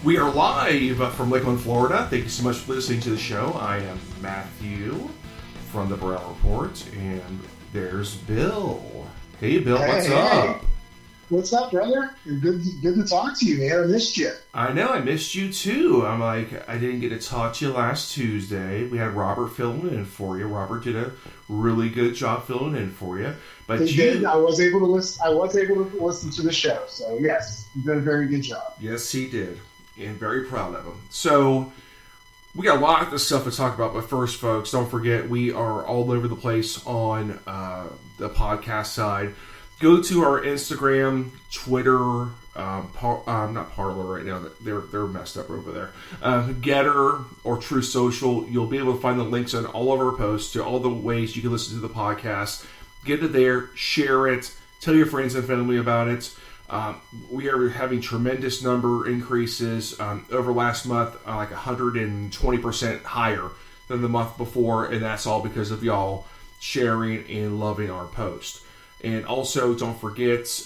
We are live from Lakeland, Florida. Thank you so much for listening to the show. I am Matthew from the Burrell Report, and there's Bill. Hey, Bill, what's up? What's up, brother? Good to talk to you, man. I missed you. I know, I missed you too. I didn't get to talk to you last Tuesday. We had Robert filling in for you. Robert did a really good job filling in for you. But he did. I was able to listen to the show. So yes, you did a very good job. Yes, he did, and very proud of him. So we got a lot of stuff to talk about. But first, folks, don't forget we are all over the place on the podcast side. Go to our Instagram, Twitter, not Parler right now. They're messed up over there. Getter or True Social. You'll be able to find the links on all of our posts to all the ways you can listen to the podcast. Get it there, share it, tell your friends and family about it. We are having tremendous number increases over last month, like 120% higher than the month before, and that's all because of y'all sharing and loving our post. And also, don't forget,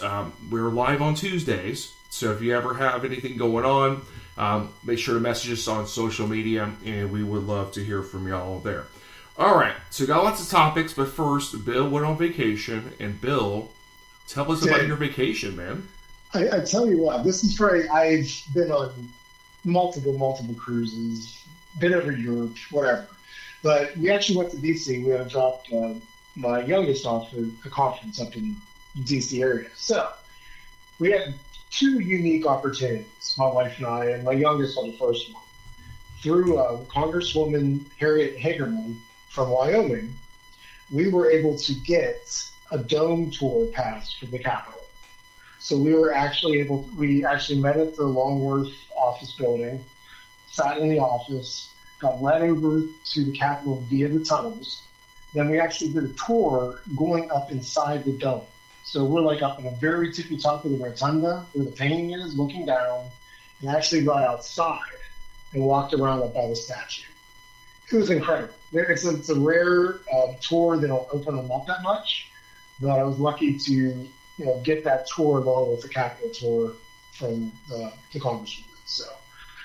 we're live on Tuesdays, so if you ever have anything going on, make sure to message us on social media, and we would love to hear from y'all there. All right, so got lots of topics, but first, Bill went on vacation, and Bill, tell us about your vacation, man. I tell you what, this is great. I've been on multiple cruises, been over Europe, whatever. But we actually went to D.C. We had dropped my youngest off at a conference up in D.C. area. So we had two unique opportunities, my wife and I, and my youngest on the first one. Through Congresswoman Harriet Hagerman from Wyoming, we were able to get a dome tour pass for the Capitol. So we actually met at the Longworth office building, sat in the office, got led over to the Capitol via the tunnels. Then we actually did a tour going up inside the dome. So we're like up in a very tippy top of the rotunda where the painting is, looking down, and actually got outside and walked around up by the statue. It was incredible. It's a rare tour. They don't open them up that much, but I was lucky to get that tour along with the Capitol tour from the Congresswoman. So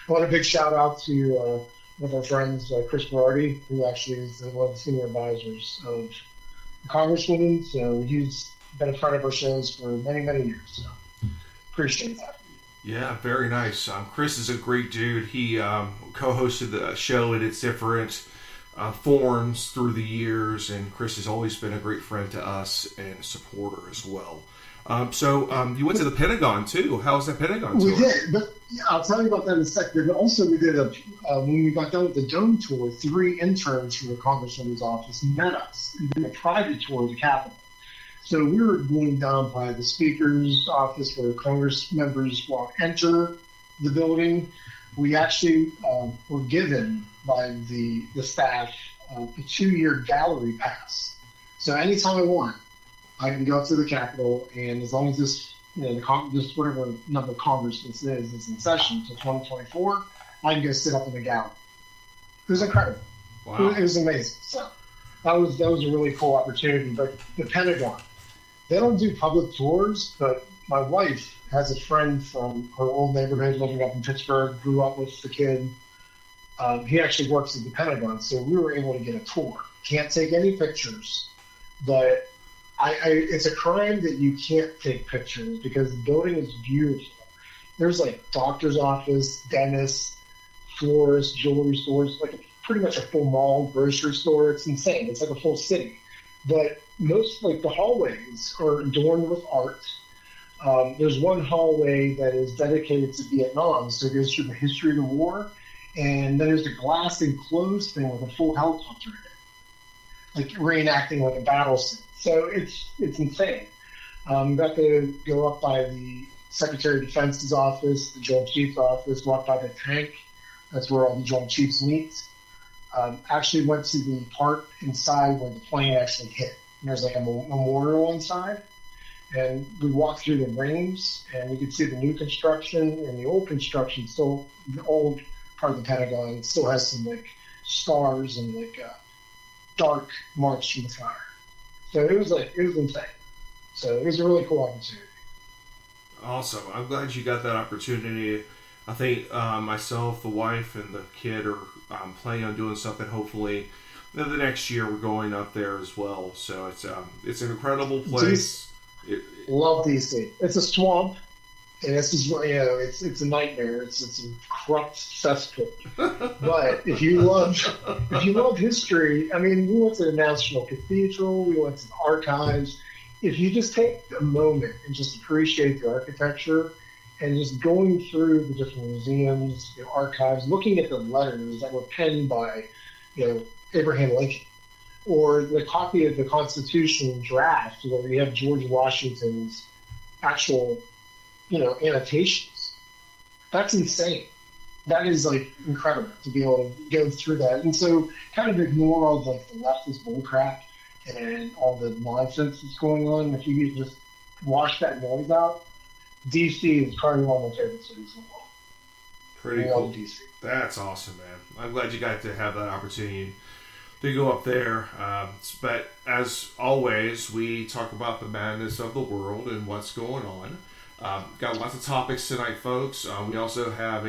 I want a big shout out to one of our friends, Chris Berardi, who actually is one of the senior advisors of the Congresswoman. So he's been a friend of our shows for many years. So appreciate that. Yeah, very nice. Chris is a great dude. He co-hosted the show in its different forms through the years, and Chris has always been a great friend to us and a supporter as well. So you went to the Pentagon too. How was that Pentagon tour? We did, but I'll tell you about that in a second. But also, we did when we got done with the dome tour, 3 interns from the Congresswoman's office met us and did a private tour of the Capitol. So we were going down by the Speaker's office where Congress members enter the building. We actually were given by the staff a 2-year gallery pass. So anytime I want, I can go to the Capitol, and as long as this whatever number of Congress this is in session until 2024, I can go sit up in the gallery. It was incredible. Wow. It was amazing. So that was a really cool opportunity. But the Pentagon, they don't do public tours, but my wife has a friend from her old neighborhood living up in Pittsburgh, grew up with the kid. He actually works at the Pentagon, so we were able to get a tour. Can't take any pictures, but it's a crime that you can't take pictures because the building is beautiful. There's like doctor's office, dentist, florist, jewelry stores, like pretty much a full mall, grocery store. It's insane. It's like a full city. But most, like the hallways are adorned with art. There's one hallway that is dedicated to Vietnam, so it goes through the history of the war. And then there's a glass enclosed thing with a full helicopter in it, like reenacting like a battle scene. So it's insane. Got to go up by the Secretary of Defense's office, the Joint Chief's office, walk by the tank. That's where all the Joint Chiefs meet. Actually went to the part inside where the plane actually hit. And there's like a memorial inside. And we walked through the rings, and you could see the new construction and the old construction. Still, the old part of the Pentagon still has some like stars and like dark marks from the fire. So it was insane. So it was a really cool opportunity. Awesome. I'm glad you got that opportunity. I think myself, the wife, and the kid are planning on doing something. Hopefully, the next year we're going up there as well. So it's an incredible place. Love DC. It's a swamp, and it's just, it's a nightmare. It's a corrupt cesspit. But if you love history, I mean, we went to the National Cathedral, we went to the archives. If you just take a moment and just appreciate the architecture, and just going through the different museums, archives, looking at the letters that were penned by, Abraham Lincoln, or the copy of the Constitution draft where you have George Washington's actual, annotations. That's insane. That is incredible to be able to go through that, and so kind of ignore all the leftist bullcrap and all the nonsense that's going on. If you could just wash that noise out, DC is probably one of my favorite cities in the world. Pretty cool. DC. That's awesome, man. I'm glad you got to have that opportunity to go up there. But as always, we talk about the madness of the world and what's going on. Got lots of topics tonight, folks. We also have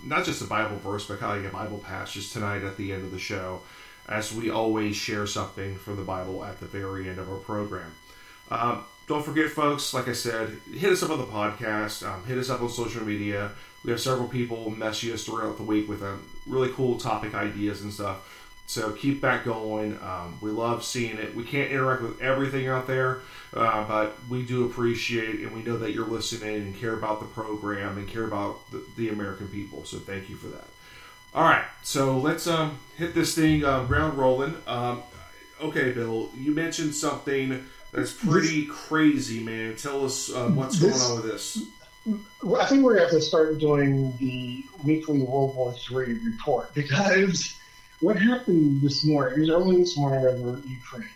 not just a Bible verse, but kind of like a Bible passage tonight at the end of the show, as we always share something from the Bible at the very end of our program. Don't forget, folks, like I said, hit us up on the podcast, hit us up on social media. We have several people message us throughout the week with really cool topic ideas and stuff. So keep that going. We love seeing it. We can't interact with everything out there, but we do appreciate, and we know that you're listening and care about the program and care about the American people. So thank you for that. All right, so let's hit this thing ground rolling. Okay, Bill, you mentioned something that's pretty crazy, man. Tell us what's going on with this. I think we're going to have to start doing the weekly World War III report, because what happened this morning, it was early this morning over Ukraine.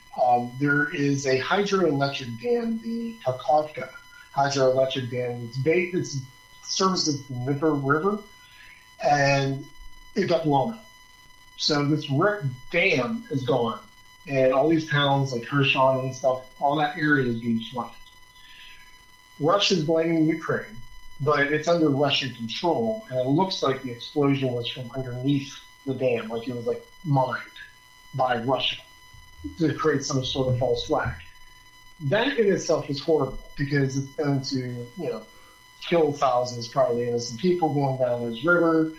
There is a hydroelectric dam, the Kakhovka hydroelectric dam. It services the Dnieper River, and it got blown up. So this dam is gone, and all these towns like Kherson and stuff, all that area is being flooded. Russia's blaming Ukraine, but it's under Russian control, and it looks like the explosion was from underneath the dam, like it was mined by Russia to create some sort of false flag. That in itself is horrible, because it's going to, kill thousands, probably innocent people going down this river.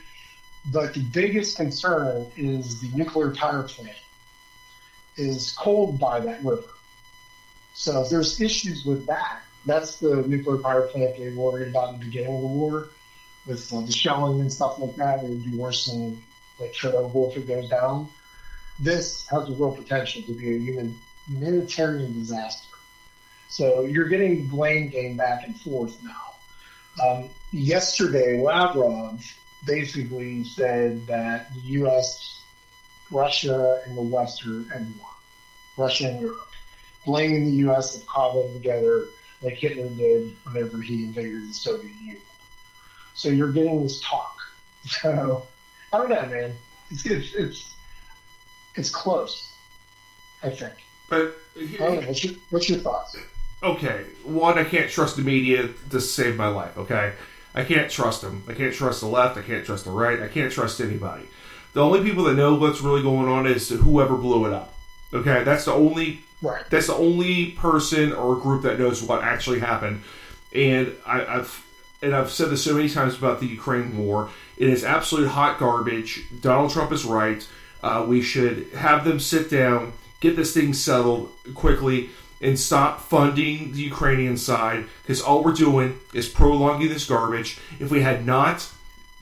But the biggest concern is the nuclear power plant is cold by that river. So if there's issues with that, that's the nuclear power plant they worried about in the beginning of the war, with the shelling and stuff like that. It would be worse than Chernobyl if it goes down. This has a real potential to be a humanitarian disaster. So you're getting blame game back and forth now. Yesterday, Lavrov basically said that the U.S., Russia, and the West are at war. Russia and Europe. Blaming the U.S. and cobbling together like Hitler did whenever he invaded the Soviet Union. So you're getting this talk. So, I don't know, man. It's close, I think. But I don't know. What's your thoughts? Okay, one, I can't trust the media to save my life, okay? I can't trust them. I can't trust the left. I can't trust the right. I can't trust anybody. The only people that know what's really going on is whoever blew it up. Okay, that's the only That's the only person or group that knows what actually happened. And I've said this so many times about the Ukraine war. It is absolute hot garbage. Donald Trump is right. We should have them sit down, get this thing settled quickly, and stop funding the Ukrainian side, because all we're doing is prolonging this garbage. If we had not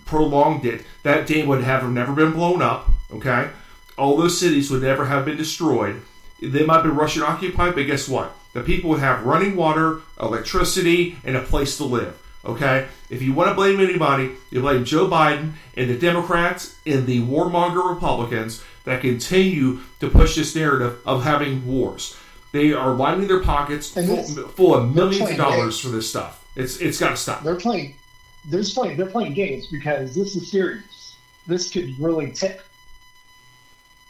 prolonged it, that dam would have never been blown up, okay? All those cities would never have been destroyed. They might have been Russian occupied, but guess what? The people would have running water, electricity, and a place to live, okay? If you want to blame anybody, you blame Joe Biden and the Democrats and the warmonger Republicans that continue to push this narrative of having wars. They are lining their pockets full of millions of dollars for this stuff. It's got to stop. They're playing games, because this is serious. This could really tip.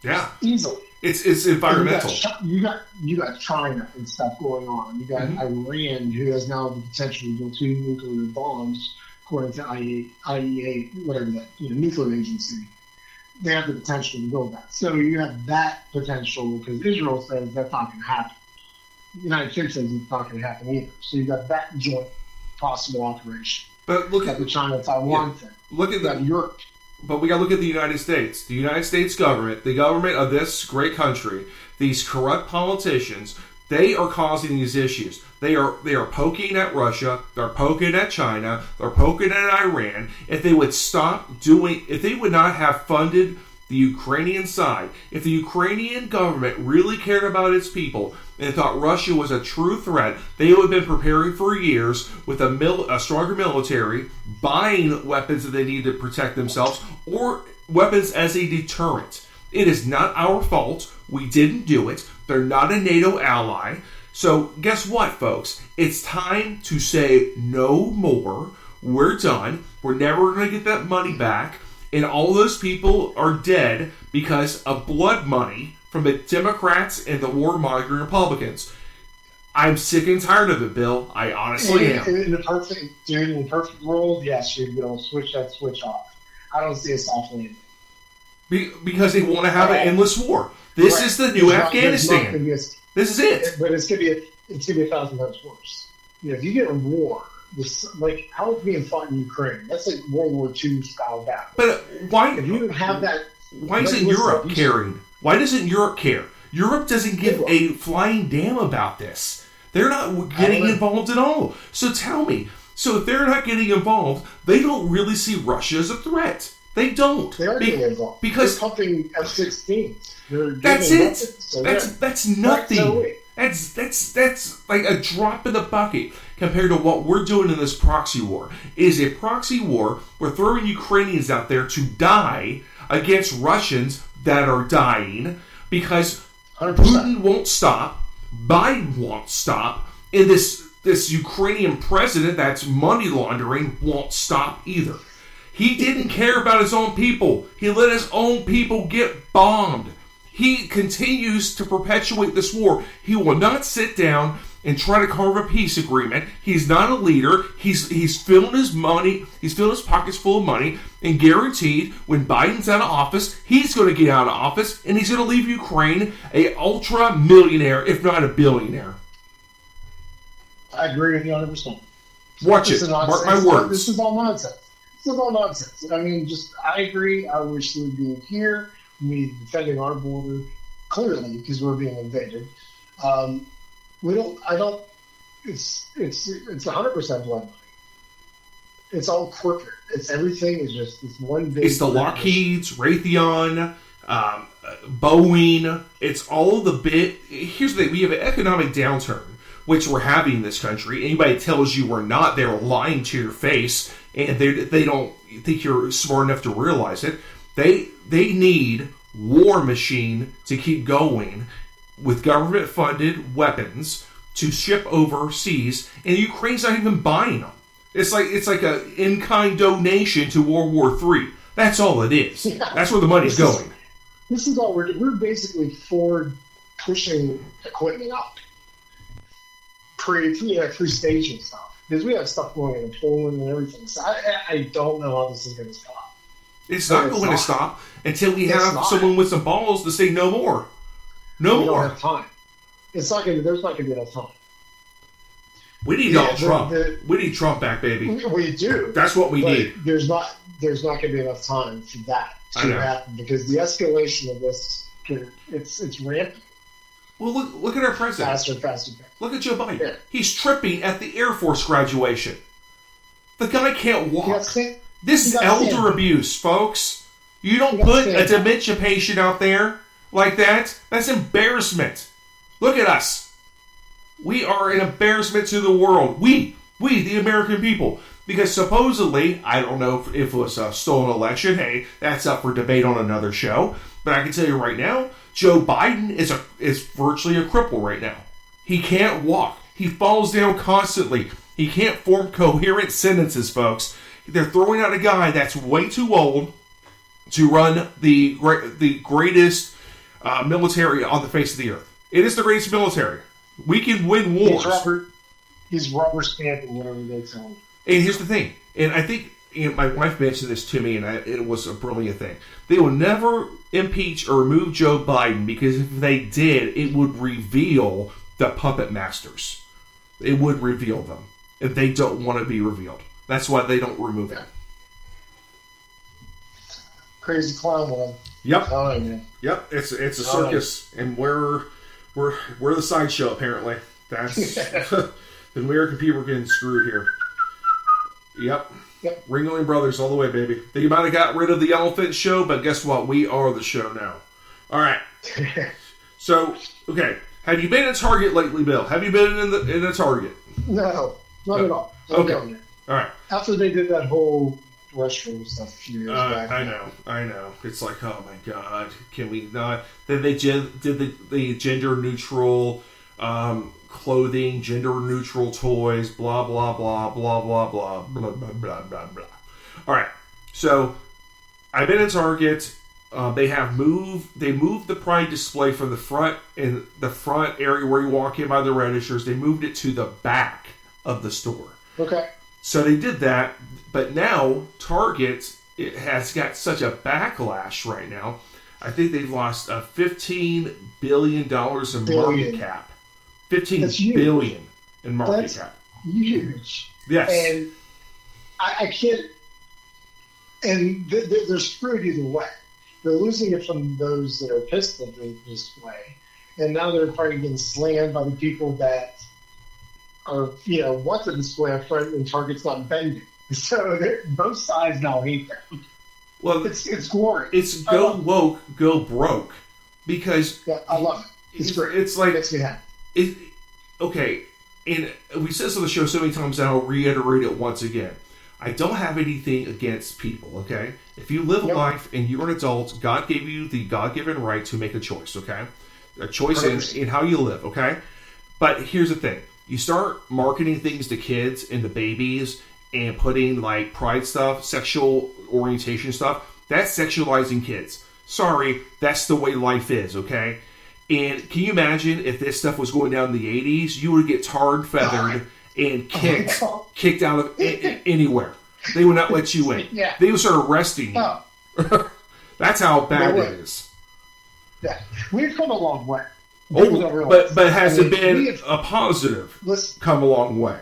Yeah, easily. It's environmental. You got China and stuff going on. You got Iran, who has now the potential to build 2 nuclear bombs, according to IEA, whatever that nuclear agency. They have the potential to build that. So you have that potential because Israel says that's not going to happen. The United States says it's not going to happen either. So you've got that joint possible operation. But look at the China-Taiwan thing. Look at Europe. But we got to look at the United States. The United States government, the government of this great country, these corrupt politicians, they are causing these issues. They are poking at Russia. They're poking at China. They're poking at Iran. If they would stop doing, if they would not have funded the Ukrainian side, if the Ukrainian government really cared about its people and thought Russia was a true threat, they would have been preparing for years with a stronger military, buying weapons that they need to protect themselves, or weapons as a deterrent. It is not our fault. We didn't do it. They're not a NATO ally. So guess what, folks? It's time to say no more. We're done. We're never going to get that money back. And all those people are dead because of blood money from the Democrats and the warmongering Republicans. I'm sick and tired of it, Bill. I honestly am. In the perfect world, yes, you'd be able to switch that switch off. I don't see us softening it. Because they want to have an endless war. This is the new Afghanistan. This is it. But it's gonna be 1,000 times worse. If you get a war, like how it's being fought in Ukraine, that's like World War II style battle. But why? If you don't have that, why isn't Europe caring? Why doesn't Europe care? Europe doesn't give a flying damn about this. They're not getting involved at all. So tell me. So if they're not getting involved, they don't really see Russia as a threat. They don't. They are getting involved because they're pumping F-16s. That's it. So that's nothing. That's like a drop in the bucket compared to what we're doing in this proxy war. It is a proxy war. We're throwing Ukrainians out there to die against Russians that are dying because 100%. Putin won't stop, Biden won't stop, and this Ukrainian president that's money laundering won't stop either. He didn't care about his own people. He let his own people get bombed. He continues to perpetuate this war. He will not sit down and try to carve a peace agreement. He's not a leader. He's filling his money. He's filling his pockets full of money. And guaranteed, when Biden's out of office, he's going to get out of office and he's going to leave Ukraine a ultra millionaire, if not a billionaire. I agree with you 100%. Watch it. Mark my words. This is all nonsense. This is all nonsense. I mean, I agree. I wish we would be here. We defending our border clearly because we're being invaded. It's 100% blood money. It's all corporate. It's everything is just this one big. It's the Lockheeds, Raytheon, Boeing. It's all the bit. Here's the thing: we have an economic downturn, which we're having in this country. Anybody tells you we're not, they're lying to your face, and they don't think you're smart enough to realize it. They need War Machine to keep going with government-funded weapons to ship overseas, and Ukraine's not even buying them. It's like a in-kind donation to World War III. That's all it is. Yeah. That's where the money's going. This is all we're basically Ford pushing equipment up. Pre-staging stuff. Because we have stuff going in Poland and everything. So I don't know how this is going to stop. It's not going to stop until we have someone with some balls to say no more. We don't have time. There's not going to be enough time. We need Donald Trump. We need Trump back, baby. We do. That's what we need. There's not going to be enough time for that to happen because the escalation of this, it's rampant. Well, look at our president. Faster. Look at Joe Biden. Yeah. He's tripping at the Air Force graduation. The guy can't walk. This is elder abuse, folks. You don't put a dementia patient out there like that. That's embarrassment. Look at us. We are an embarrassment to the world. We, the American people. Because supposedly, I don't know if it was a stolen election. Hey, that's up for debate on another show. But I can tell you right now, Joe Biden is virtually a cripple right now. He can't walk. He falls down constantly. He can't form coherent sentences, folks. They're throwing out a guy that's way too old to run the greatest military on the face of the earth. It is the greatest military. We can win wars. He's rubber stamping whatever they tell him. And here's the thing, and I think my wife mentioned this to me, and it was a brilliant thing. They will never impeach or remove Joe Biden because if they did, it would reveal the puppet masters. It would reveal them, and they don't want to be revealed. That's why they don't remove it. Crazy clown world. Yep. Oh, yeah. Yep. It's a circus, and we're the sideshow apparently. That's the American people are getting screwed here. Yep. Ringling Brothers all the way, baby. They might have got rid of the elephant show, but guess what? We are the show now. All right. So, okay. Have you been at Target lately, Bill? Have you been in a Target? No, not at all. Okay. All right. After they did that whole restroom stuff a few years back. I know. It's like, oh my God, can we not? Then they did the gender neutral clothing, gender neutral toys, blah blah blah blah blah blah blah blah blah blah blah. All right, so I've been at Target. They moved the Pride display from the front area where you walk in by the registers. They moved it to the back of the store. Okay. So they did that, but now Target has got such a backlash right now. I think they've lost $15 billion in market cap. $15 billion in market cap. Huge. Yes. And I can't. And they're screwed either way. They're losing it from those that are pissed at the display, and now they're probably getting slammed by the people that are, want the display up front, and Target's not bending. So both sides now hate them. Well, it's glorious. It's go woke, go broke, because I love it. It's great. It's like makes me happy. Okay, and we said this on the show so many times, and I'll reiterate it once again. I don't have anything against people, okay? If you live a life and you're an adult, God gave you the God-given right to make a choice, okay? A choice in how you live, okay? But here's the thing. You start marketing things to kids and to babies and putting, like, pride stuff, sexual orientation stuff, that's sexualizing kids. Sorry, that's the way life is, okay? And can you imagine if this stuff was going down in the 80s? You would get tarred, feathered, and kicked out of anywhere. They would not let you in. Yeah. They would start arresting you. Oh. That's how bad it is. Yeah, we've come a long way. But has it been a positive come a long way?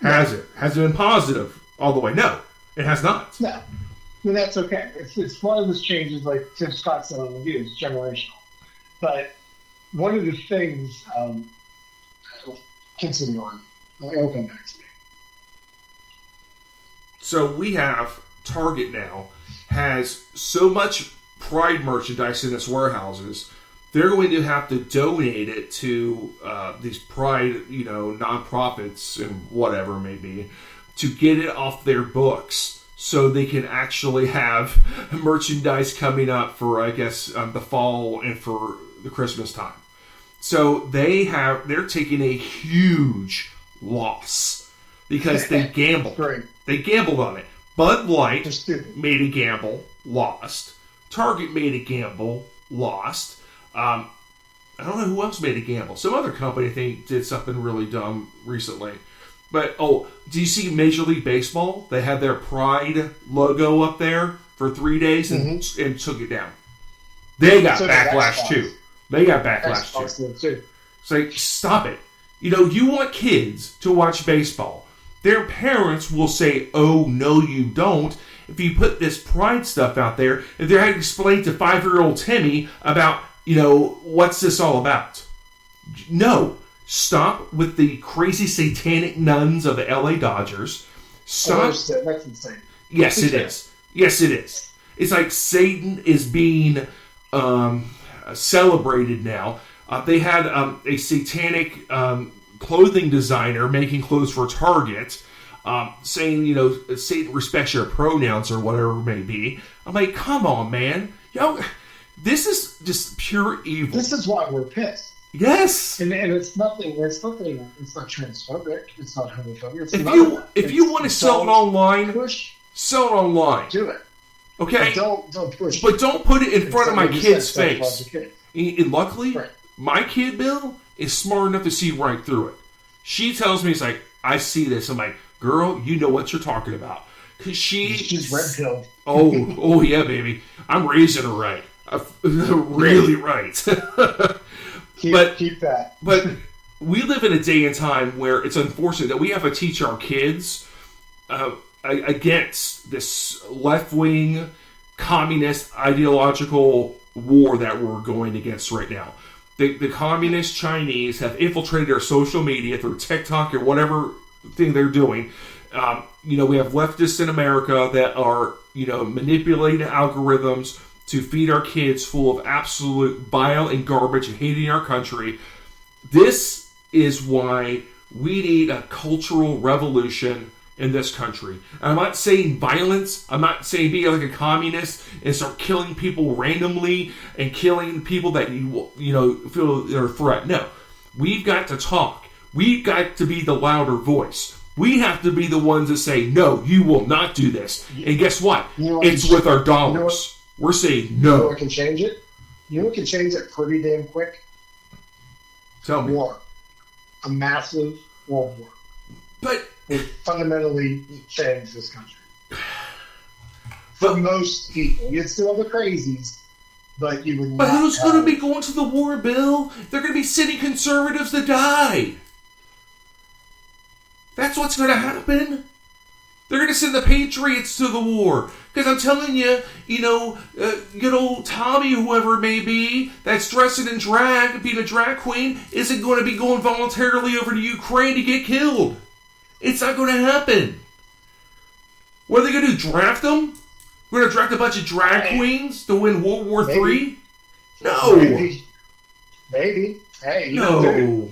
Has it? Has it been positive all the way? No, it has not. No. And that's okay. It's one of those changes, like Tim Scott said on the View, it's generational. But one of the things, continue on. I'll come back to me. So we have Target now has so much Pride merchandise in its warehouses. They're going to have to donate it to these Pride, nonprofits and whatever it may be, to get it off their books, so they can actually have merchandise coming up for, I guess, the fall and for the Christmas time. So they're taking a huge loss because they gambled. They gambled on it. Bud Light made a gamble, lost. Target made a gamble, lost. I don't know who else made a gamble. Some other company, I think, did something really dumb recently. But, do you see Major League Baseball? They had their Pride logo up there for 3 days and took it down. They got backlash, too. They got backlash, too. It's like, stop it. You want kids to watch baseball. Their parents will say, oh, no, you don't. If you put this Pride stuff out there, if they're having to explain to 5-year-old Timmy about, what's this all about? No. Stop with the crazy satanic nuns of the LA Dodgers. Stop. That's insane. Yes, it is. Yes, it is. It's like Satan is being celebrated now. They had a satanic clothing designer making clothes for Target, saying, Satan respects your pronouns or whatever it may be. I'm like, come on, man. This is just pure evil. This is why we're pissed. Yes. And it's nothing. It's not transphobic. It's not homophobic. If you want to sell it online, sell it online. Do it. Okay. But don't push. But don't put it in front of my kid's face. And luckily, my kid, Bill, is smart enough to see right through it. She tells me, it's like, I see this. I'm like, girl, you know what you're talking about. Cause she's red pilled. Oh yeah, baby. I'm raising her right. Really right. Keep that. But we live in a day and time where it's unfortunate that we have to teach our kids against this left-wing, communist, ideological war that we're going against right now. The communist Chinese have infiltrated our social media through TikTok or whatever thing they're doing. We have leftists in America that are, manipulating algorithms to feed our kids full of absolute bile and garbage and hating our country. This is why we need a cultural revolution in this country. And I'm not saying violence. I'm not saying be like a communist and start killing people randomly and killing people that you feel are a threat. No. We've got to talk. We've got to be the louder voice. We have to be the ones that say, no, you will not do this. And guess what? It's with our dollars. We're saying no. You know what can change it? You know what can change it pretty damn quick? Tell me. War. A massive world war. But would fundamentally change this country. For most people. You'd still have the crazies, but you would not. But who's going to be going to the war, Bill? They're going to be sending conservatives to die. That's what's going to happen. They're going to send the Patriots to the war. Because I'm telling you, good old Tommy, whoever it may be, that's dressing in drag, being a drag queen, isn't going to be going voluntarily over to Ukraine to get killed. It's not going to happen. What are they going to do, draft them? We're going to draft a bunch of drag queens to win World War III? No. Maybe. Hey, no.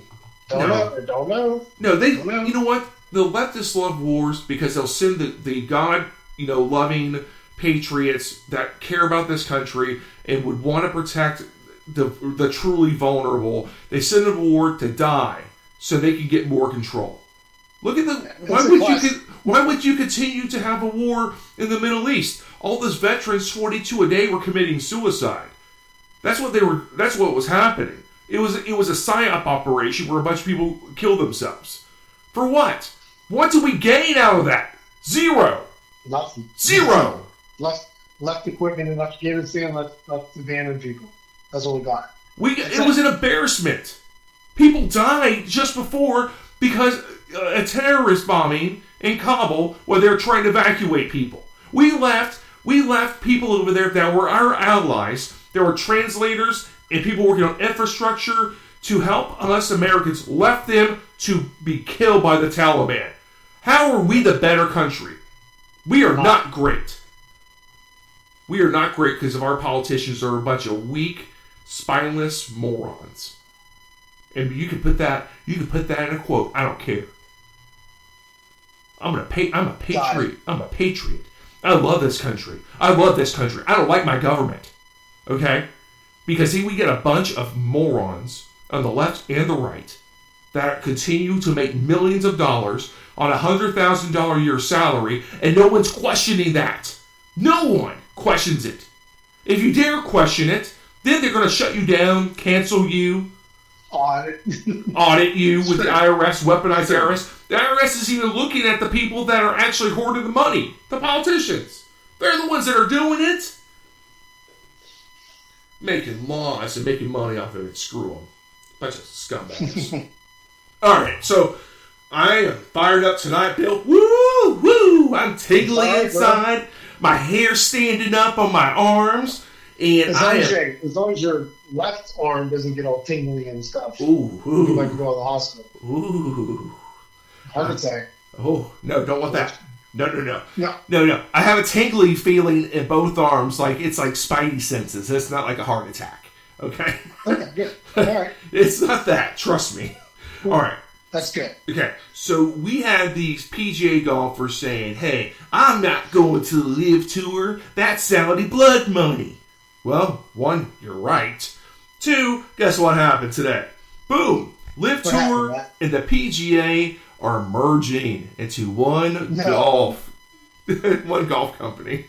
Don't know. No, you know what? The leftists love wars because they'll send the God, loving patriots that care about this country and would want to protect the truly vulnerable. They send them to war to die so they can get more control. Look at why would you continue to have a war in the Middle East? All those veterans, 42 a day, were committing suicide. That's what was happening. It was a psyop operation where a bunch of people killed themselves. For what? What do we gain out of that? Zero. Nothing. Zero. Left equipment in Afghanistan, left abandoned people. That's what we got. It was an embarrassment. People died just before because a terrorist bombing in Kabul where they were trying to evacuate people. We left people over there that were our allies. There were translators and people working on infrastructure to help us Americans. Left them to be killed by the Taliban. How are we the better country? We are not great. We are not great because of our politicians are a bunch of weak, spineless morons. And you can put that in a quote. I don't care. I'm a patriot. I'm a patriot. I love this country. I don't like my government. Okay? Because we get a bunch of morons on the left and the right that continue to make millions of dollars on a $100,000 a year salary, and no one's questioning that. No one questions it. If you dare question it, then they're going to shut you down, cancel you, audit you with the IRS, weaponized IRS. The IRS is even looking at the people that are actually hoarding the money, the politicians. They're the ones that are doing it. Making laws and making money off of it. Screw them. Bunch of scumbags. Alright, so I am fired up tonight, Bill. Woo! Woo! I'm tingling inside. My hair's standing up on my arms. And as long as your left arm doesn't get all tingly and stuff. Ooh. You might go to the hospital. Ooh. Heart attack. Oh, no, don't want that. No. I have a tingly feeling in both arms, like it's like spidey senses. It's not like a heart attack. Okay? Okay, good. All right. It's not that. Trust me. All right. That's good. Okay, so we had these PGA golfers saying, hey, I'm not going to the LIV Tour. That's Saudi blood money. Well, one, you're right. Two, guess what happened today? Boom! LIV Tour and the PGA are merging into one golf company.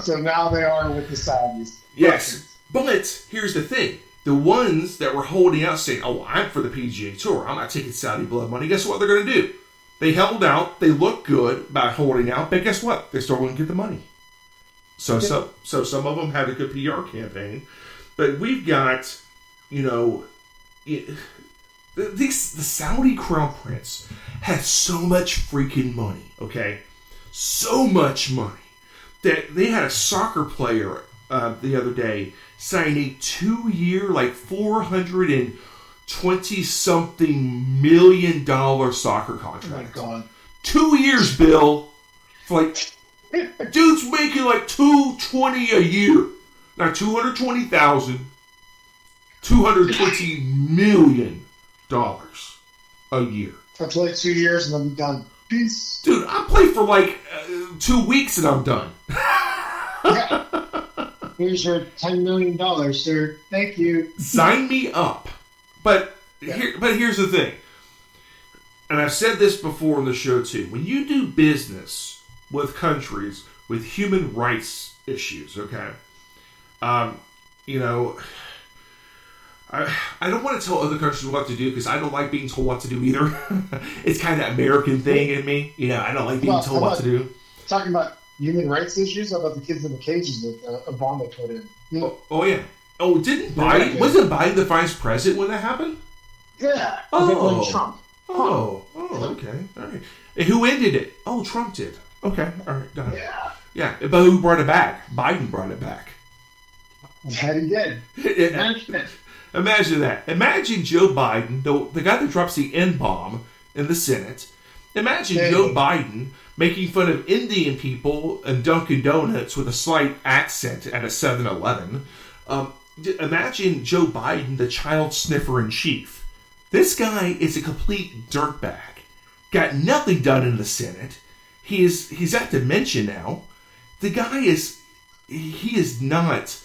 So now they are with the Saudis. Yes, but here's the thing. The ones that were holding out saying, oh, I'm for the PGA Tour. I'm not taking Saudi blood money. Guess what they're going to do? They held out. They looked good by holding out. But guess what? They still wouldn't get the money. So some of them had a good PR campaign. But we've got, the Saudi crown prince has so much freaking money, okay? So much money that they had a soccer player the other day sign a 2-year, like $420-something million soccer contract. Oh my God. 2 years, Bill. Like, dude's making like $220 a year. Not 220,000. $220 million a year. I'll play 2 years and then be done. Peace. Dude, I play for like 2 weeks and I'm done. Yeah. Here's your $10 million, sir. Thank you. Sign me up. But here's the thing. And I've said this before on the show too. When you do business with countries with human rights issues, okay? I don't want to tell other countries what to do because I don't like being told what to do either. It's kind of American thing in me. I don't like being told what to do. Talking about human rights issues, how about the kids in the cages that Obama put in? Yeah. Oh, yeah. Oh, didn't Biden, wasn't Biden the vice president when that happened? Yeah. Oh. Trump. Okay. All right. And who ended it? Oh, Trump did. Okay. All right. Done. Yeah. Yeah. But who brought it back? Biden brought it back. Yeah, he did. Imagine that. Imagine Joe Biden, the guy that drops the N-bomb in the Senate. Imagine Joe Biden making fun of Indian people and Dunkin' Donuts with a slight accent at a 7-Eleven. Imagine Joe Biden, the child sniffer in chief. This guy is a complete dirtbag. Got nothing done in the Senate. He's at dementia now. The guy is not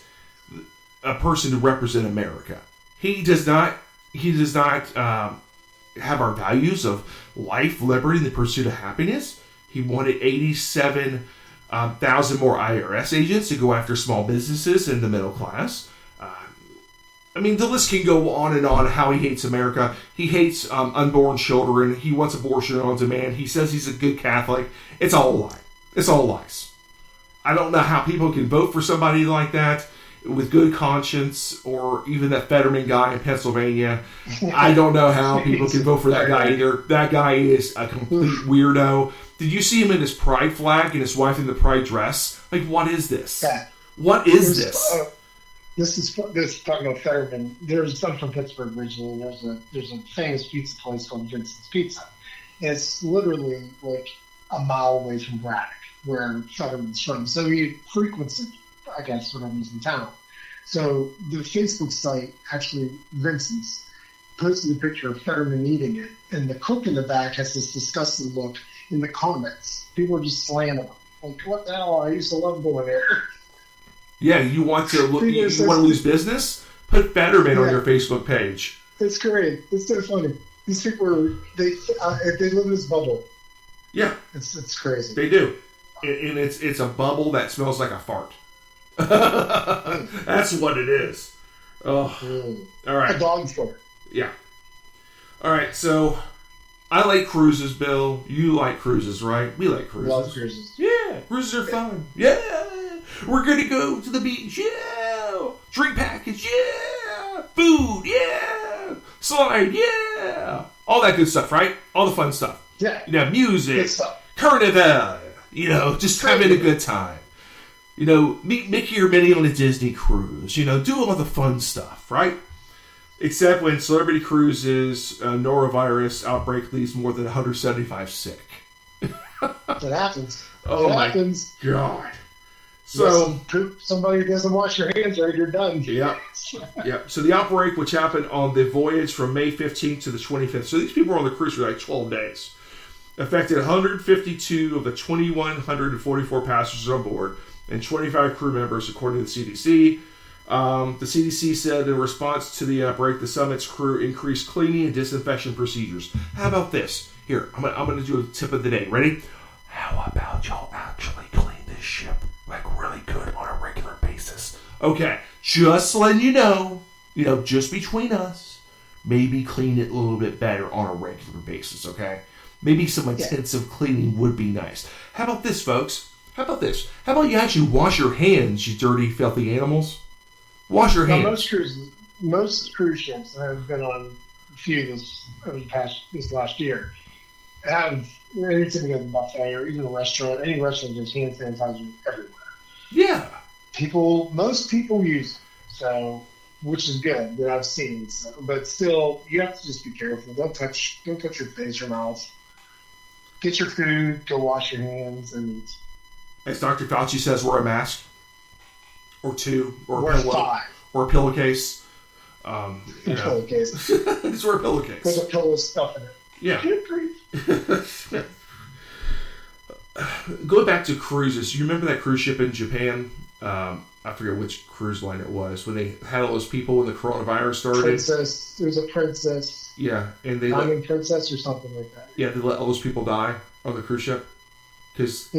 a person to represent America. He does not have our values of life, liberty, and the pursuit of happiness. He wanted 87,000 more IRS agents to go after small businesses and the middle class. The list can go on and on how he hates America. He hates unborn children. He wants abortion on demand. He says he's a good Catholic. It's all a lie. It's all lies. I don't know how people can vote for somebody like that with good conscience, or even that Fetterman guy in Pennsylvania. I don't know how people can vote for that guy either. That guy is a complete weirdo. Did you see him in his pride flag and his wife in the pride dress? Like, what is this? What is this? This is talking about Fetterman. I'm from Pittsburgh originally. There's a famous pizza place called Vincent's Pizza. It's literally like a mile away from Braddock, where Fetterman's from. So he frequents it, I guess, when he's in town. So the Facebook site, actually, Vincent's, posted a picture of Fetterman eating it, and the cook in the back has this disgusted look in the comments. People are just slandering him. Like, what the hell? I used to love going there. Yeah, you want to lose business? Put Fetterman on your Facebook page. It's great. It's so funny. These people they live in this bubble. Yeah, it's crazy. They do, and it's a bubble that smells like a fart. That's what it is. Oh, all right. A dog fart. Yeah. All right. So I like cruises, Bill. You like cruises, right? We like cruises. Love cruises. Yeah, cruises are fun. Yeah. We're going to go to the beach, yeah! Drink package, yeah! Food, yeah! Slide, yeah! All that good stuff, right? All the fun stuff. Yeah. Music, carnival, just having a good time. Meet Mickey or Minnie on a Disney cruise. Do all the fun stuff, right? Except when Celebrity Cruises norovirus outbreak leaves more than 175 sick. It happens. Oh, my God. So somebody doesn't wash your hands right, you're done. Yeah. So the outbreak, which happened on the voyage from May 15th to the 25th. So these people were on the cruise for like 12 days. Affected 152 of the 2,144 passengers on board and 25 crew members, according to the CDC. The CDC said in response to the outbreak, the summit's crew increased cleaning and disinfection procedures. How about this? Here, I'm going to do a tip of the day. Ready? How about y'all actually clean this ship like really good on a regular basis? Okay, just letting you know, just between us, maybe clean it a little bit better on a regular basis, okay? maybe some intensive cleaning would be nice. How about this, folks? How about this? How about you actually wash your hands, you dirty, filthy animals? Wash your hands. Most cruise ships, and I've been on a few this last year, have anything like a buffet or even a restaurant. Any restaurant has hand sanitizer everywhere. Yeah. Most people use it, so which is good that I've seen. So, but still, you have to just be careful. Don't touch your face or mouth. Get your food. Go wash your hands, and as Dr. Fauci says, wear a mask or two or wear a pillow 5 or a pillowcase. Pillowcase. Just wear a pillowcase. Put a pillow stuff in it. Yeah. Going back to cruises, you remember that cruise ship in Japan? I forget which cruise line it was when they had all those people when the coronavirus started. Princess. There was a princess. Yeah, and they princess or something like that. Yeah, they let all those people die on the cruise ship because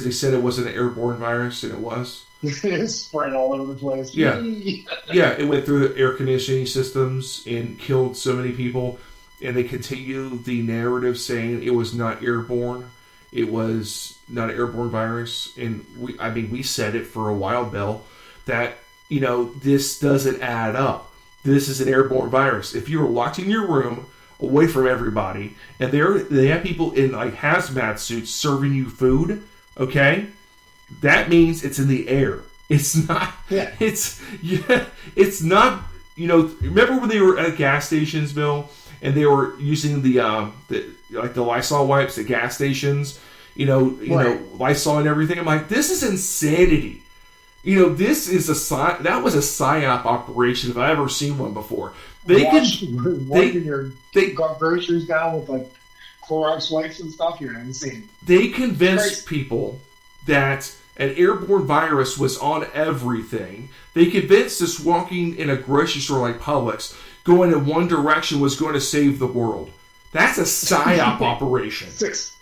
they said it wasn't an airborne virus, and it was. It spread all over the place. Yeah, yeah, it went through the air conditioning systems and killed so many people. And they continue the narrative saying it was not airborne. It was not an airborne virus. And we said it for a while, Bill, that, this doesn't add up. This is an airborne virus. If you're locked in your room away from everybody, and they have people in like hazmat suits serving you food, okay? That means it's in the air. It's not. Yeah. It's not. Remember when they were at gas stations, Bill, and they were using the Lysol wipes at gas stations, Lysol and everything. I'm like, this is insanity. This is that was a psyop operation if I ever seen one before. They got groceries down with like Clorox wipes and stuff. You're insane. They convinced people that an airborne virus was on everything. They convinced us walking in a grocery store like Publix, going in one direction was going to save the world. That's a psyop operation. 6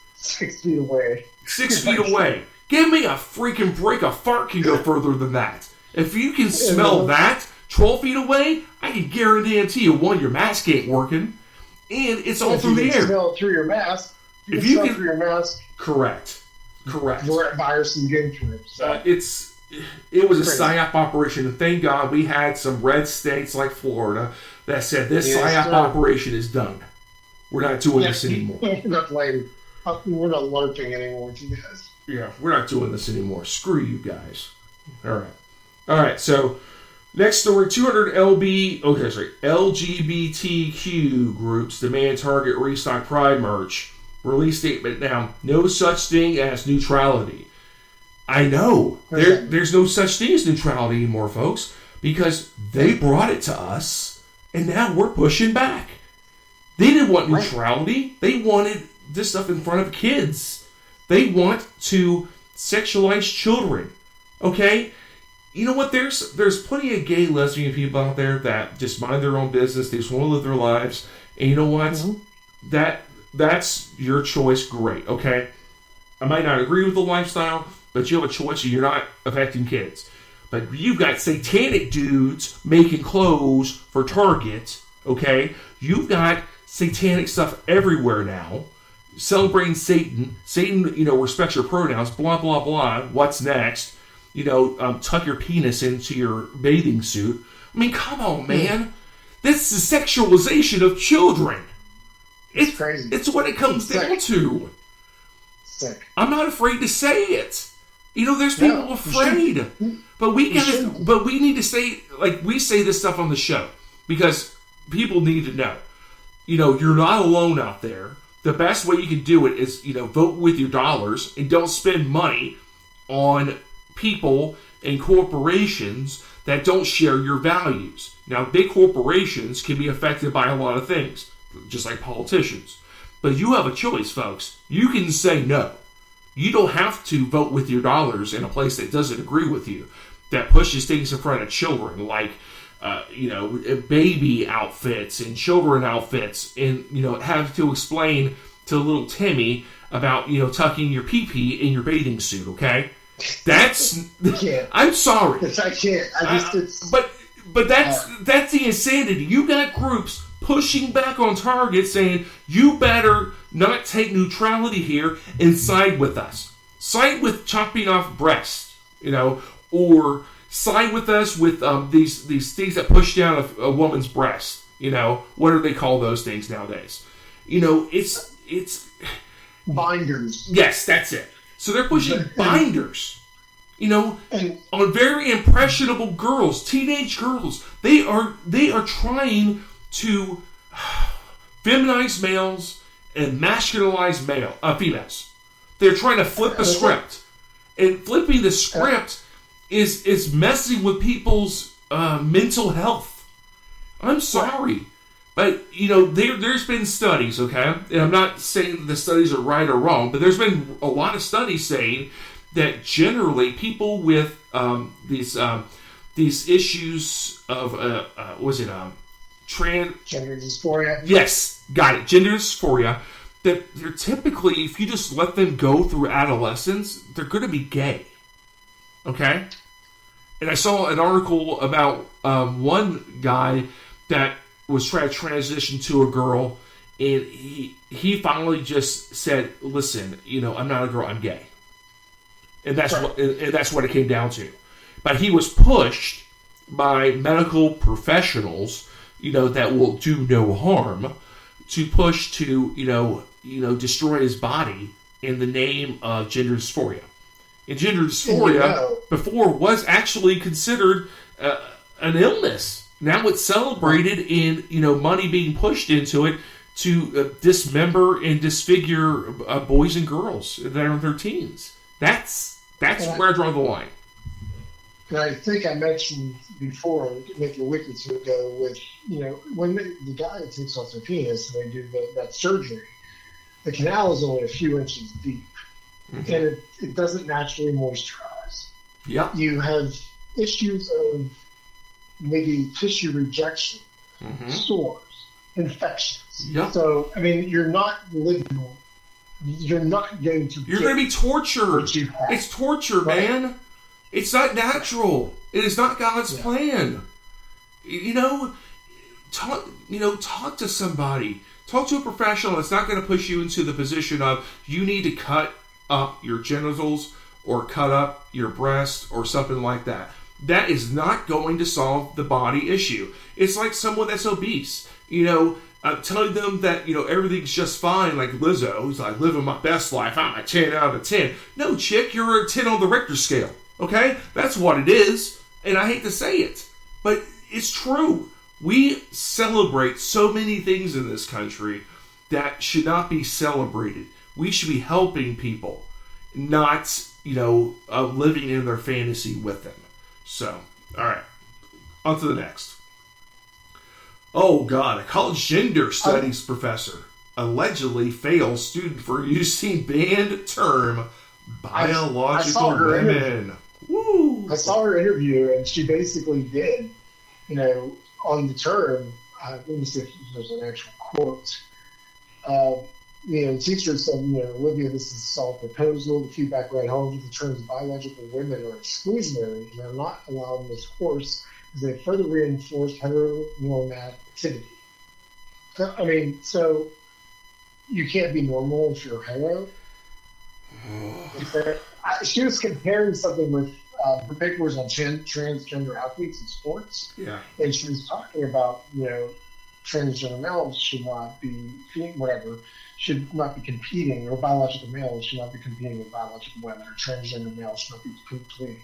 feet away. 6 feet away. Give me a freaking break. A fart can go further than that. If you can smell that 12 feet away, I can guarantee you, one, your mask ain't working, and it's all through the air. If you can smell it through your mask, if you can through your mask, correct. You're at virus and getting through it. So. It was a psyop operation, and thank God we had some red states like Florida that said this psyop operation is done. We're not doing this anymore. We're not LARPing anymore with you guys. Yeah, we're not doing this anymore. Screw you guys. All right. So next story: 200 LGBTQ groups demand Target restock Pride merch. Release statement now. No such thing as neutrality. I know. There's no such thing as neutrality anymore, folks, because they brought it to us, and now we're pushing back. They didn't want neutrality. They wanted this stuff in front of kids. They want to sexualize children. Okay? You know what? There's plenty of gay, lesbian people out there that just mind their own business. They just want to live their lives. And you know what? Mm-hmm. That's your choice. Great. Okay? I might not agree with the lifestyle, but you have a choice and you're not affecting kids. But you've got satanic dudes making clothes for Target. Okay? You've got satanic stuff everywhere now. Celebrating Satan. Satan, respects your pronouns. Blah, blah, blah. What's next? Tuck your penis into your bathing suit. I mean, come on, man. This is sexualization of children. It's crazy. It's what it comes down to. Sick. I'm not afraid to say it. There's people afraid. But we need to say, like, we say this stuff on the show because people need to know. You're not alone out there. The best way you can do it is, vote with your dollars and don't spend money on people and corporations that don't share your values. Now, big corporations can be affected by a lot of things, just like politicians. But you have a choice, folks. You can say no. You don't have to vote with your dollars in a place that doesn't agree with you, that pushes things in front of children, like baby outfits and children outfits, and have to explain to little Timmy about tucking your pee-pee in your bathing suit. Okay, that's I'm sorry, I can't. But that's the insanity. You got groups pushing back on Target, saying, you better not take neutrality here and side with us. Side with chopping off breasts, or side with us with these things that push down a woman's breast. What do they call those things nowadays? It's binders. Yes, that's it. So they're pushing binders, on very impressionable girls, teenage girls. They are trying to feminize males and masculinize females. They're trying to flip the script, and flipping the script is messing with people's mental health. I'm sorry, but there's been studies, okay, and I'm not saying the studies are right or wrong, but there's been a lot of studies saying that generally people with these issues of gender dysphoria. Yes, got it. Gender dysphoria. That they're typically, if you just let them go through adolescence, they're going to be gay. Okay? And I saw an article about one guy that was trying to transition to a girl, and he finally just said, listen, I'm not a girl, I'm gay. And that's what it came down to. But he was pushed by medical professionals, that will do no harm, to push to, destroy his body in the name of gender dysphoria. And gender dysphoria before was actually considered an illness. Now it's celebrated in, money being pushed into it to dismember and disfigure boys and girls that are in their teens. That's where I draw the line. And I think I mentioned before, maybe a week or two ago, with, when the guy takes off their penis and they do that surgery, the canal is only a few inches deep, and it doesn't naturally moisturize. Yeah. You have issues of maybe tissue rejection, sores, infections. Yeah. So, you're not living. You're not going to. You're going to be tortured. It's torture, right? Man. It's not natural. It is not God's plan. Talk to somebody. Talk to a professional that's not going to push you into the position of you need to cut up your genitals or cut up your breast or something like that. That is not going to solve the body issue. It's like someone that's obese. Telling them that, everything's just fine, like Lizzo, who's like, living my best life, I'm a 10 out of 10. No, chick, you're a 10 on the Richter scale. Okay? That's what it is. And I hate to say it, but it's true. We celebrate so many things in this country that should not be celebrated. We should be helping people, not, living in their fantasy with them. So, all right. On to the next. Oh, God. A college gender studies professor allegedly fails student for using banned term biological women. Woo! I saw her interview, and she basically did, on the term. Let me see if there's an actual quote. The teacher said, Olivia, this is a solid proposal. The feedback right home to the terms biological women are exclusionary and are not allowed in this course as they further reinforce heteronormativity. So you can't be normal if you're hetero. She was comparing something with her paper was on transgender athletes in sports. Yeah. And she was talking about, transgender males should not be competing, or biological males should not be competing with biological women, or transgender males should not be competing.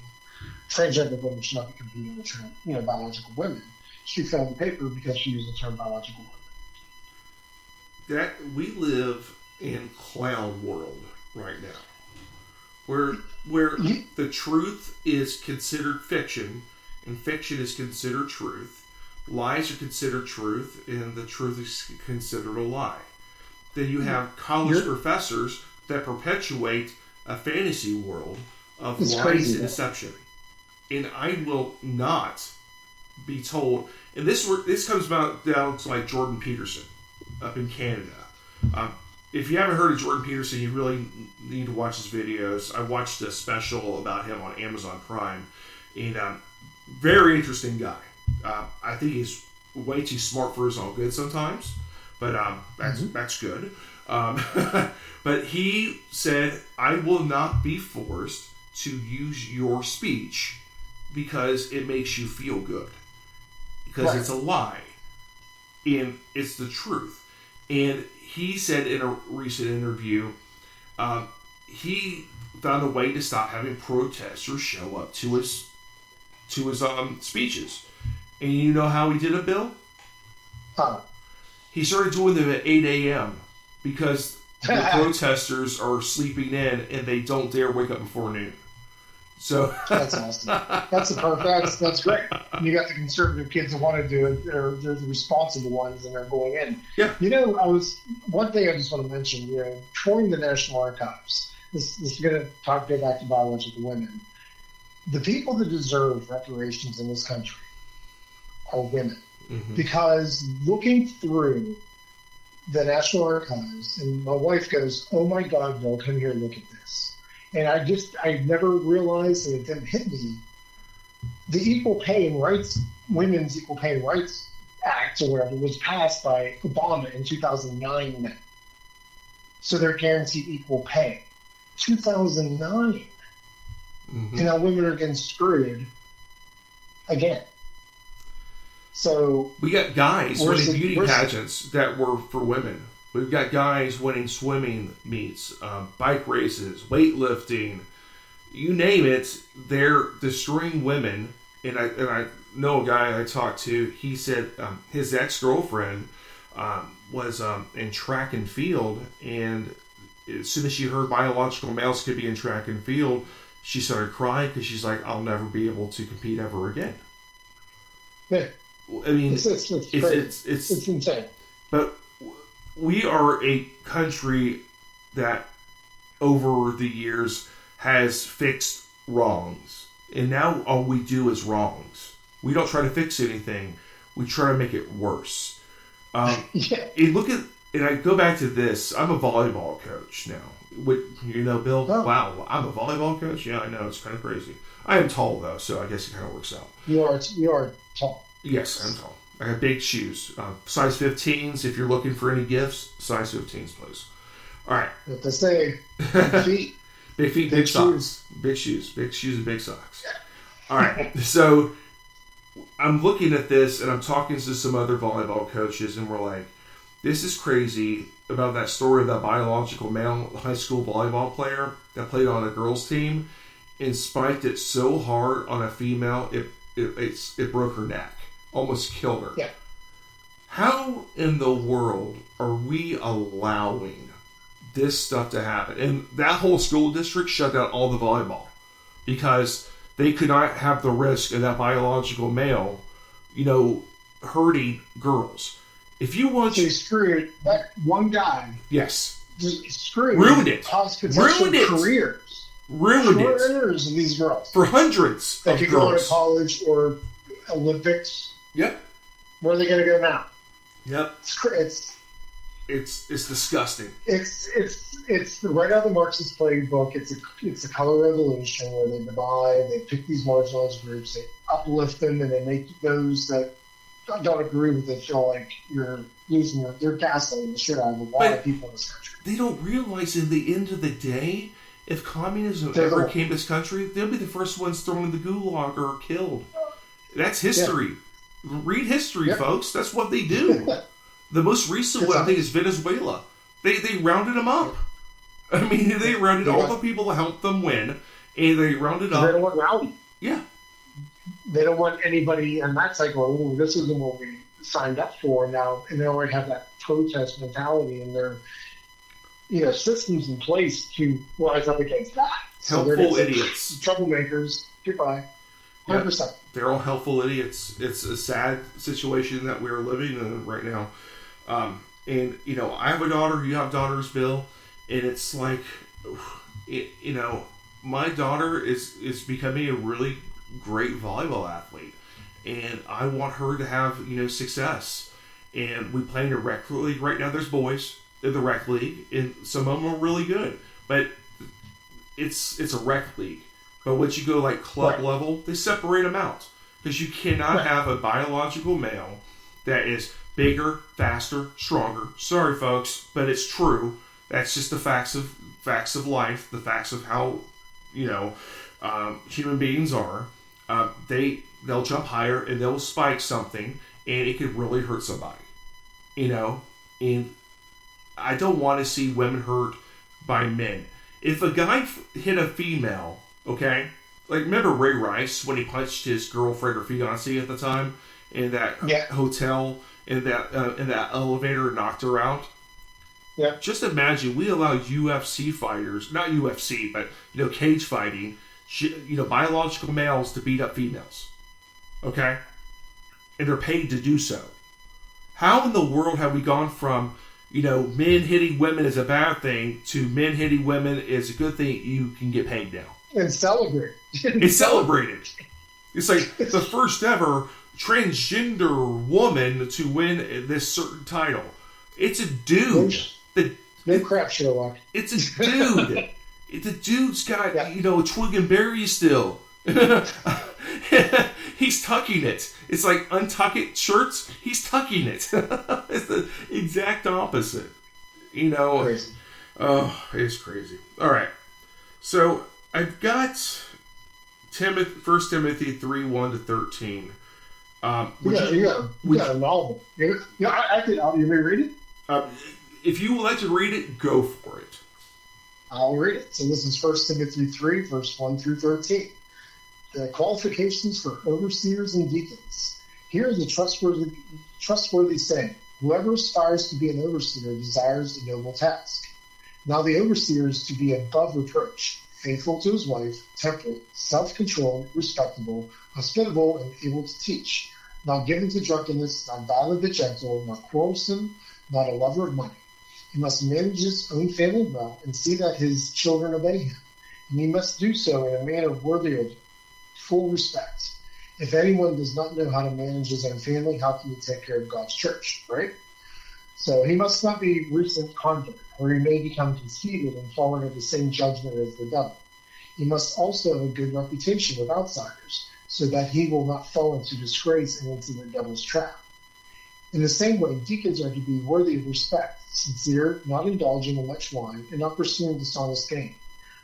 Transgender women should not be competing with biological women. She found the paper because she used the term biological women. That we live in clown world right now, where the truth is considered fiction and fiction is considered truth. Lies are considered truth, and the truth is considered a lie. Then you have college professors that perpetuate a fantasy world of lies and deception. And I will not be told. And this comes down to like Jordan Peterson up in Canada. If you haven't heard of Jordan Peterson, you really need to watch his videos. I watched a special about him on Amazon Prime, and very interesting guy. I think he's way too smart for his own good sometimes, but that's good. But he said, I will not be forced to use your speech because it makes you feel good. Because it's a lie. And it's the truth. And he said in a recent interview, he found a way to stop having protesters show up to his speeches. And you know how he did it, Bill? He started doing them at 8 a.m. because the protesters are sleeping in and they don't dare wake up before noon. So that's awesome. That's great. You got the conservative kids that want to do it. They're the responsible ones, and they're going in. Yeah. One thing I just want to mention. Touring the National Archives. This is going to go back to biological women. The people that deserve reparations in this country are women, because looking through the National Archives, and my wife goes, "Oh my God, Bill, come here, look at this." And I never realized, and it didn't hit me, the Women's Equal Pay and Rights Act, or whatever, was passed by Obama in 2009. So they're guaranteed equal pay. 2009. And now women are getting screwed again. So we got guys winning beauty pageants that were for women. We've got guys winning swimming meets, bike races, weightlifting, you name it. They're destroying women. And I know a guy I talked to. He said his ex-girlfriend was in track and field, and as soon as she heard biological males could be in track and field, she started crying because she's like, "I'll never be able to compete ever again." Yeah. I mean, it's insane. But we are a country that over the years has fixed wrongs. And now all we do is wrongs. We don't try to fix anything. We try to make it worse. And I go back to this. I'm a volleyball coach now. Bill? Oh. Wow, I'm a volleyball coach? Yeah, I know. It's kind of crazy. I am tall, though, so I guess it kind of works out. You are tall. Yes, I'm tall. I have big shoes. Size 15s. If you're looking for any gifts, size 15s, please. All right. What they say, big feet. Big feet, big socks. Big shoes. Big shoes and big socks. All right. So I'm looking at this, and I'm talking to some other volleyball coaches, and we're like, this is crazy about that story of that biological male high school volleyball player that played on a girls' team and spiked it so hard on a female, it broke her neck. Almost killed her. Yeah. How in the world are we allowing this stuff to happen? And that whole school district shut down all the volleyball because they could not have the risk of that biological male, hurting girls. If you want to screw that one guy, yes, just screwed, ruined it, ruined it, careers of these girls for hundreds that of could girls. go to college or Olympics. Yep. Where are they going to go now? Yep. It's disgusting. It's right out of the Marxist playbook. It's a color revolution where they divide, they pick these marginalized groups, they uplift them, and they make those that don't agree with it feel like you're gaslighting the shit out of a lot of people in this country. They don't realize in the end of the day, if communism ever came to this country, they'll be the first ones thrown in the gulag or killed. That's history. Yeah. Read history, folks. That's what they do. The most recent one, I think, is Venezuela. They rounded them up. I mean, they rounded all the people that helped them win, and they rounded up. They don't want rowdy. Yeah. They don't want anybody, and that's like, well, this isn't what we signed up for now, and they already have that protest mentality in their systems in place to rise up against that. Helpful idiots. Troublemakers. Goodbye. 100%. Yep. They're all helpful idiots. It's a sad situation that we're living in right now. And, I have a daughter, you have daughters, Bill, and it's like, my daughter is becoming a really great volleyball athlete, and I want her to have, success. And we play in a rec league right now. There's boys in the rec league, and some of them are really good, but it's a rec league. But once you go like club level, they separate them out because you cannot have a biological male that is bigger, faster, stronger. Sorry, folks, but it's true. That's just the facts of life, the facts of how, human beings are. They'll jump higher and they'll spike something, and it could really hurt somebody. And I don't want to see women hurt by men. If a guy hit a female, okay, like remember Ray Rice when he punched his girlfriend or fiance at the time in that hotel, in that elevator, and knocked her out. Yeah. Just imagine we allow UFC fighters, not UFC, but cage fighting, biological males to beat up females. Okay? And they're paid to do so. How in the world have we gone from, men hitting women is a bad thing to men hitting women is a good thing, you can get paid now? And celebrate. It's celebrated. It's like the first ever transgender woman to win this certain title. It's a dude. No crap, Sherlock. It's a dude. The dude's got, a twig and berry still. He's tucking it. It's like untuck it shirts. He's tucking it. It's the exact opposite. Crazy. Oh, it's crazy. All right. So I've got 1 Timothy 3, 1-13. You got a novel. I could. You may read it? If you would like to read it, go for it. I'll read it. So this is 1 Timothy 3, verse 1-13. The qualifications for overseers and deacons. Here is a trustworthy saying. Whoever aspires to be an overseer desires a noble task. Now the overseer is to be above reproach, faithful to his wife, temperate, self-controlled, respectable, hospitable, and able to teach. Not given to drunkenness, not violent but gentle, not quarrelsome, not a lover of money. He must manage his own family well and see that his children obey him. And he must do so in a manner worthy of full respect. If anyone does not know how to manage his own family, how can he take care of God's church, right? So he must not be recent convert, or he may become conceited and fall into the same judgment as the devil. He must also have a good reputation with outsiders, so that he will not fall into disgrace and into the devil's trap. In the same way, deacons are to be worthy of respect, sincere, not indulging in much wine, and not pursuing dishonest gain.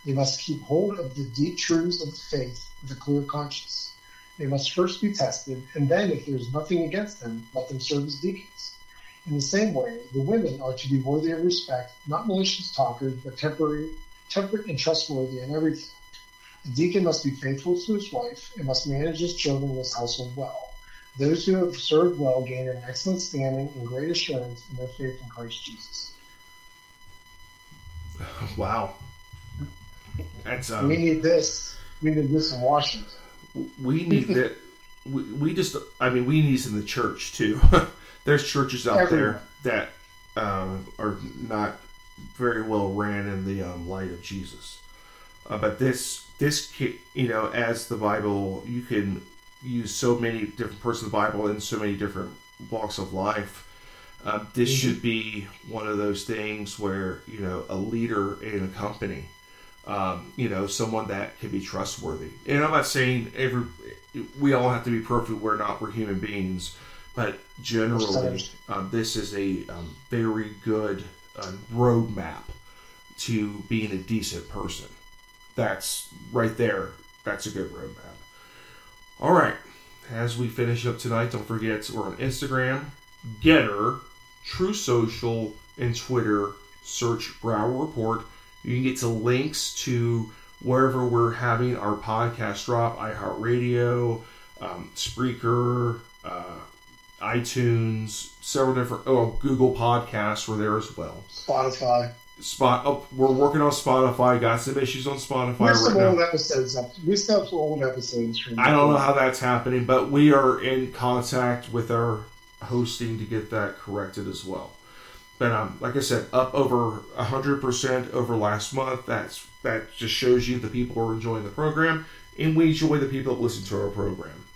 They must keep hold of the deep truths of the faith with a clear conscience. They must first be tested, and then, if there is nothing against them, let them serve as deacons. In the same way, the women are to be worthy of respect, not malicious talkers, but temperate and trustworthy in everything. The deacon must be faithful to his wife and must manage his children and his household well. Those who have served well gain an excellent standing and great assurance in their faith in Christ Jesus. Wow. That's we need this. We need this in Washington. We need that. We just. I mean, we need this in the church too. There's churches out there that are not very well ran in the light of Jesus. But this, as the Bible, you can use so many different parts of the Bible in so many different walks of life. This should be one of those things where, a leader in a company, someone that can be trustworthy. And I'm not saying we all have to be perfect. We're human beings. But generally, this is a very good roadmap to being a decent person. That's right there. That's a good roadmap. All right. As we finish up tonight, don't forget we're on Instagram, Getter, True Social, and Twitter. Search Brower Report. You can get to links to wherever we're having our podcast drop: iHeartRadio, Spreaker, iTunes, several different. Google Podcasts were there as well. Spotify. We're working on Spotify. Got some issues on Spotify right now. We still have some old episodes. I don't know how that's happening, but we are in contact with our hosting to get that corrected as well. But like I said, up over 100% over last month. That just shows you the people are enjoying the program, and we enjoy the people that listen to our program.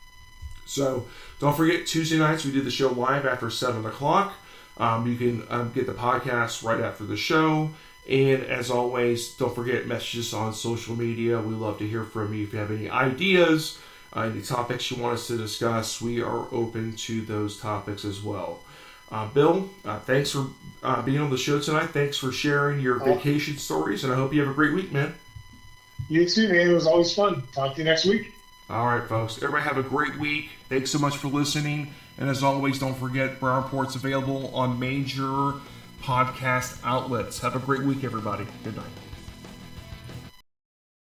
So don't forget, Tuesday nights we do the show live after 7 o'clock. You can get the podcast right after the show. And as always, don't forget, messages on social media. We love to hear from you if you have any ideas any topics you want us to discuss, we are open to those topics as well. Bill, thanks for being on the show tonight. Thanks for sharing your vacation stories, and I hope you have a great week, man. You too, man. It was always fun. Talk to you next week. All right, folks. Everybody have a great week. Thanks so much for listening. And as always, don't forget, Brown Report's available on major podcast outlets. Have a great week, everybody. Good night.